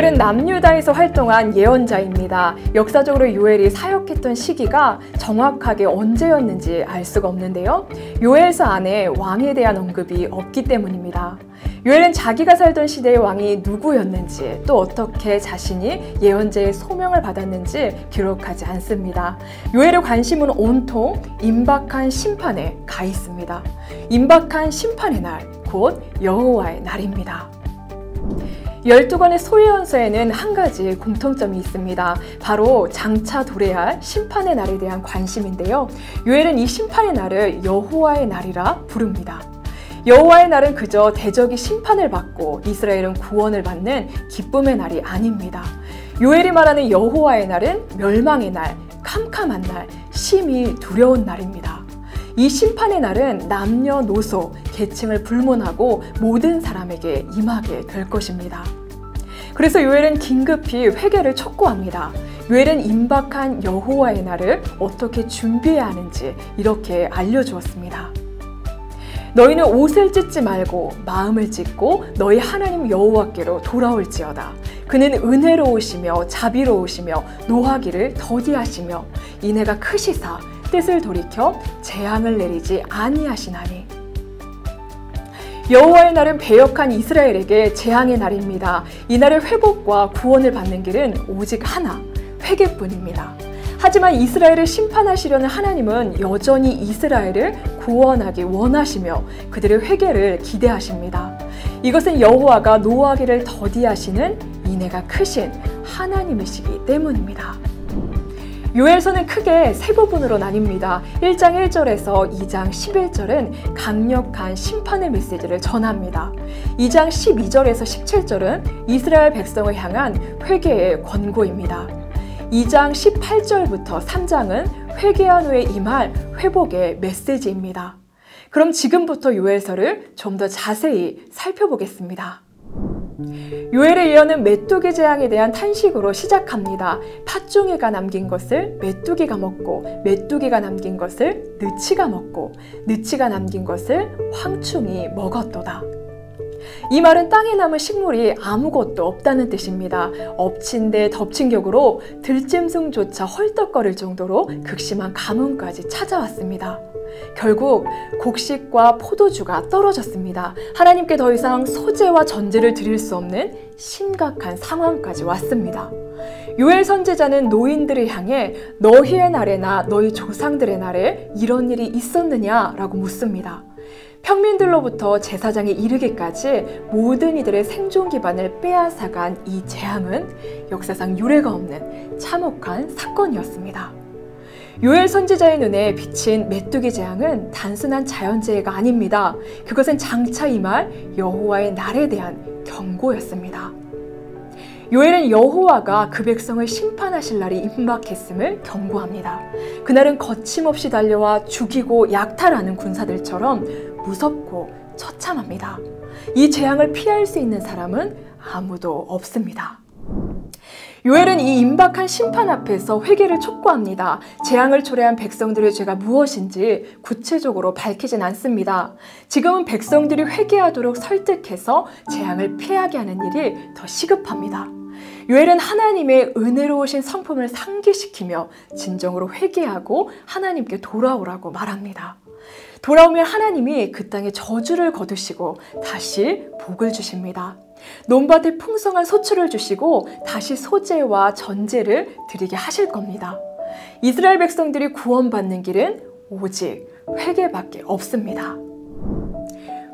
요엘은 남유다에서 활동한 예언자입니다. 역사적으로 요엘이 사역했던 시기가 정확하게 언제였는지 알 수가 없는데요. 요엘서 안에 왕에 대한 언급이 없기 때문입니다. 요엘은 자기가 살던 시대의 왕이 누구였는지 또 어떻게 자신이 예언자의 소명을 받았는지 기록하지 않습니다. 요엘의 관심은 온통 임박한 심판에 가 있습니다. 임박한 심판의 날, 곧 여호와의 날입니다. 12권의 소예언서에는 한 가지 공통점이 있습니다. 바로 장차 도래할 심판의 날에 대한 관심인데요. 요엘은 이 심판의 날을 여호와의 날이라 부릅니다. 여호와의 날은 그저 대적이 심판을 받고 이스라엘은 구원을 받는 기쁨의 날이 아닙니다. 요엘이 말하는 여호와의 날은 멸망의 날, 캄캄한 날, 심히 두려운 날입니다. 이 심판의 날은 남녀노소, 계층을 불문하고 모든 사람에게 임하게 될 것입니다. 그래서 요엘은 긴급히 회개를 촉구합니다. 요엘은 임박한 여호와의 날을 어떻게 준비해야 하는지 이렇게 알려주었습니다. 너희는 옷을 찢지 말고 마음을 찢고 너희 하나님 여호와께로 돌아올지어다. 그는 은혜로우시며 자비로우시며 노하기를 더디하시며 인애가 크시사 뜻을 돌이켜 재앙을 내리지 아니하시나니. 여호와의 날은 배역한 이스라엘에게 재앙의 날입니다. 이 날의 회복과 구원을 받는 길은 오직 하나, 회개뿐입니다. 하지만 이스라엘을 심판하시려는 하나님은 여전히 이스라엘을 구원하기 원하시며 그들의 회개를 기대하십니다. 이것은 여호와가 노하기를 더디하시는 인애가 크신 하나님이시기 때문입니다. 요엘서는 크게 세 부분으로 나뉩니다. 1장 1절에서 2장 11절은 강력한 심판의 메시지를 전합니다. 2장 12절에서 17절은 이스라엘 백성을 향한 회개의 권고입니다. 2장 18절부터 3장은 회개한 후에 임할 회복의 메시지입니다. 그럼 지금부터 요엘서를 좀 더 자세히 살펴보겠습니다. 요엘의 예언은 메뚜기 재앙에 대한 탄식으로 시작합니다. 팥종이가 남긴 것을 메뚜기가 먹고 메뚜기가 남긴 것을 느치가 먹고 느치가 남긴 것을 황충이 먹었도다. 이 말은 땅에 남은 식물이 아무것도 없다는 뜻입니다. 엎친 데 덮친 격으로 들짐승조차 헐떡거릴 정도로 극심한 가뭄까지 찾아왔습니다. 결국 곡식과 포도주가 떨어졌습니다. 하나님께 더 이상 소재와 전제를 드릴 수 없는 심각한 상황까지 왔습니다. 요엘 선지자는 노인들을 향해 너희의 날에나 너희 조상들의 날에 이런 일이 있었느냐라고 묻습니다. 평민들로부터 제사장에 이르기까지 모든 이들의 생존 기반을 빼앗아간 이 재앙은 역사상 유례가 없는 참혹한 사건이었습니다. 요엘 선지자의 눈에 비친 메뚜기 재앙은 단순한 자연재해가 아닙니다. 그것은 장차 임할 여호와의 날에 대한 경고였습니다. 요엘은 여호와가 그 백성을 심판하실 날이 임박했음을 경고합니다. 그날은 거침없이 달려와 죽이고 약탈하는 군사들처럼 무섭고 처참합니다. 이 재앙을 피할 수 있는 사람은 아무도 없습니다. 요엘은 이 임박한 심판 앞에서 회개를 촉구합니다. 재앙을 초래한 백성들의 죄가 무엇인지 구체적으로 밝히진 않습니다. 지금은 백성들이 회개하도록 설득해서 재앙을 피하게 하는 일이 더 시급합니다. 요엘은 하나님의 은혜로우신 성품을 상기시키며 진정으로 회개하고 하나님께 돌아오라고 말합니다. 돌아오면 하나님이 그 땅에 저주를 거두시고 다시 복을 주십니다. 논밭에 풍성한 소출을 주시고 다시 소재와 전제를 드리게 하실 겁니다. 이스라엘 백성들이 구원받는 길은 오직 회개밖에 없습니다.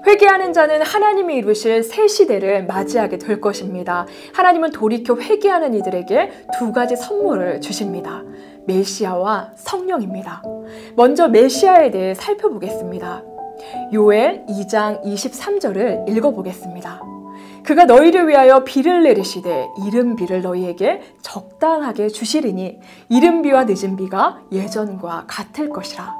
회개하는 자는 하나님이 이루실 새 시대를 맞이하게 될 것입니다. 하나님은 돌이켜 회개하는 이들에게 두 가지 선물을 주십니다. 메시아와 성령입니다. 먼저 메시아에 대해 살펴보겠습니다. 요엘 2장 23절을 읽어보겠습니다. 그가 너희를 위하여 비를 내리시되 이른 비를 너희에게 적당하게 주시리니 이른 비와 늦은 비가 예전과 같을 것이라.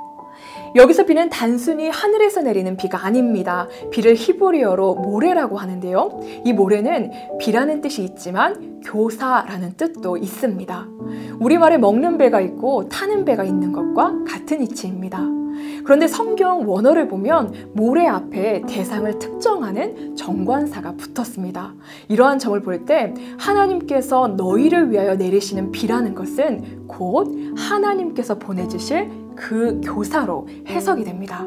여기서 비는 단순히 하늘에서 내리는 비가 아닙니다. 비를 히브리어로 모레라고 하는데요. 이 모레는 비라는 뜻이 있지만 교사라는 뜻도 있습니다. 우리말에 먹는 배가 있고 타는 배가 있는 것과 같은 이치입니다. 그런데 성경 원어를 보면 모래 앞에 대상을 특정하는 정관사가 붙었습니다. 이러한 점을 볼 때 하나님께서 너희를 위하여 내리시는 비라는 것은 곧 하나님께서 보내주실 그 교사로 해석이 됩니다.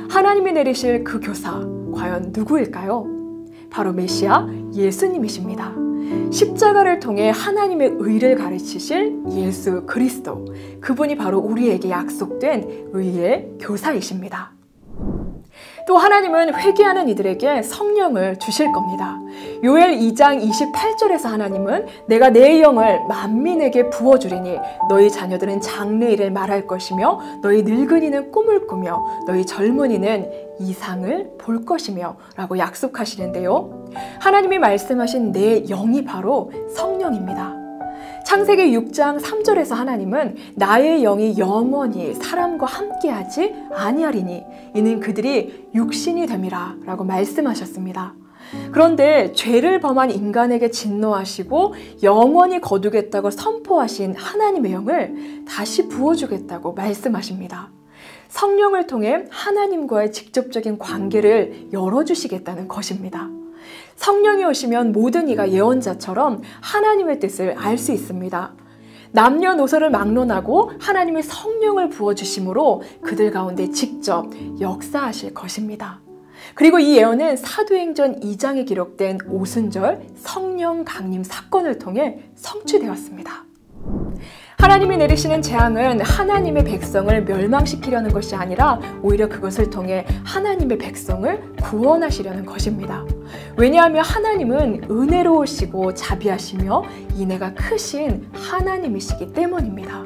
하나님이 내리실 그 교사, 과연 누구일까요? 바로 메시아 예수님이십니다. 십자가를 통해 하나님의 의를 가르치실 예수 그리스도, 그분이 바로 우리에게 약속된 의의 교사이십니다. 또 하나님은 회개하는 이들에게 성령을 주실 겁니다. 요엘 2장 28절에서 하나님은 내가 내 영을 만민에게 부어주리니 너희 자녀들은 장래일을 말할 것이며 너희 늙은이는 꿈을 꾸며 너희 젊은이는 이상을 볼 것이며 라고 약속하시는데요. 하나님이 말씀하신 내 영이 바로 성령입니다. 창세기 6장 3절에서 하나님은 나의 영이 영원히 사람과 함께하지 아니하리니 이는 그들이 육신이 됨이라 라고 말씀하셨습니다. 그런데 죄를 범한 인간에게 진노하시고 영원히 거두겠다고 선포하신 하나님의 영을 다시 부어주겠다고 말씀하십니다. 성령을 통해 하나님과의 직접적인 관계를 열어주시겠다는 것입니다. 성령이 오시면 모든 이가 예언자처럼 하나님의 뜻을 알 수 있습니다. 남녀노소를 막론하고 하나님의 성령을 부어주심으로 그들 가운데 직접 역사하실 것입니다. 그리고 이 예언은 사도행전 2장에 기록된 오순절 성령 강림 사건을 통해 성취되었습니다. 하나님이 내리시는 재앙은 하나님의 백성을 멸망시키려는 것이 아니라 오히려 그것을 통해 하나님의 백성을 구원하시려는 것입니다. 왜냐하면 하나님은 은혜로우시고 자비하시며 인애가 크신 하나님이시기 때문입니다.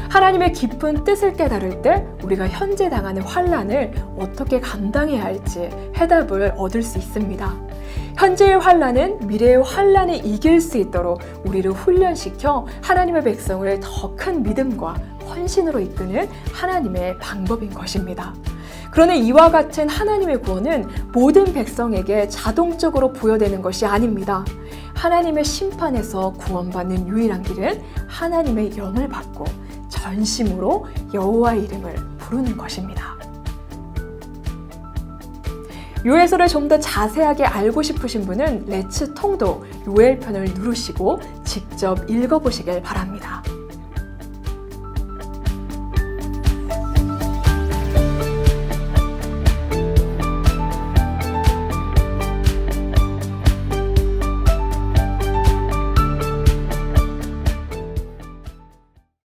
하나님의 깊은 뜻을 깨달을 때 우리가 현재 당하는 환난을 어떻게 감당해야 할지 해답을 얻을 수 있습니다. 현재의 환난은 미래의 환난을 이길 수 있도록 우리를 훈련시켜 하나님의 백성을 더 큰 믿음과 헌신으로 이끄는 하나님의 방법인 것입니다. 그러나 이와 같은 하나님의 구원은 모든 백성에게 자동적으로 부여되는 것이 아닙니다. 하나님의 심판에서 구원받는 유일한 길은 하나님의 영을 받고 전심으로 여호와의 이름을 부르는 것입니다. 요엘서를 좀 더 자세하게 알고 싶으신 분은 렛츠 통독 요엘편을 누르시고 직접 읽어보시길 바랍니다.